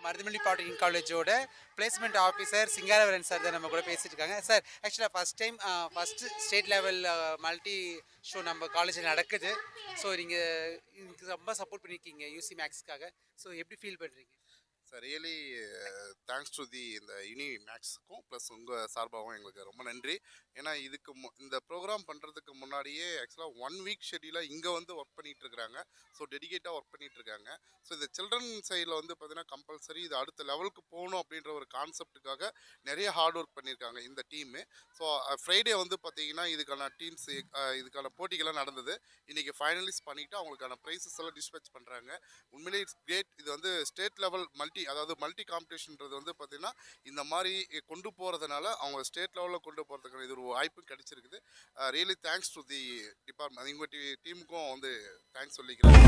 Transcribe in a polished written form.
மருதமல்லி polytechnic காலேஜோட placement officer சிங்காரவரன் sir தான் நம்ம கூட பேசிட்டு இருக்காங்க. சார் ஆக்சுவலாக first state level multi show நம்ம காலேஜில் நடக்குது. ஸோ நீங்கள் ரொம்ப சப்போர்ட் பண்ணியிருக்கீங்க யூசி மேக்ஸ்க்காக. ஸோ எப்படி ஃபீல் பண்ணுறீங்க? சார் ரியலி தேங்க்ஸ் டு இந்த யூனி மேக்ஸுக்கும் ப்ளஸ் உங்கள் சார்பாகவும் எங்களுக்கு ரொம்ப நன்றி. ஏன்னா இந்த ப்ரோக்ராம் பண்ணுறதுக்கு முன்னாடியே ஆக்சுவலாக 1 வீக் ஷெட்யூலாக இங்கே வந்து ஒர்க் பண்ணிகிட்ருக்குறாங்க. ஸோ டெடிகேட்டாக ஒர்க் பண்ணிகிட்ருக்காங்க. ஸோ இந்த சில்ட்ரன் சைடில் வந்து பார்த்திங்கன்னா கம்பல்சரி இது அடுத்த லெவலுக்கு போகணும் அப்படின்ற ஒரு கான்செப்டுக்காக நிறைய ஹார்ட் ஒர்க் பண்ணியிருக்காங்க இந்த டீமு. ஸோ ஃப்ரைடே வந்து பார்த்திங்கன்னா இதுக்கான இதுக்கான போட்டிகள்லாம் நடந்தது. இன்றைக்கி ஃபைனலிஸ்ட் பண்ணிவிட்டு அவங்களுக்கான ப்ரைஸஸ் எல்லாம் டிஸ்பேச் பண்ணுறாங்க. உண்மையிலே இட்ஸ் கிரேட். இது வந்து ஸ்டேட் லெவல் மல்டி காம்படிஷன்ன்றது வந்து பார்த்தீங்கன்னா இந்த மாதிரி கொண்டு போகிறதுனால அவங்க ஸ்டேட் லெவலில் கொண்டு போகிறதுக்கான இது ஒரு வாய்ப்பு கிடைச்சிருக்குது. Really thanks to the department. உங்கள் டீமுக்கும் வந்து தேங்க்ஸ் சொல்லிக்கிறேன்.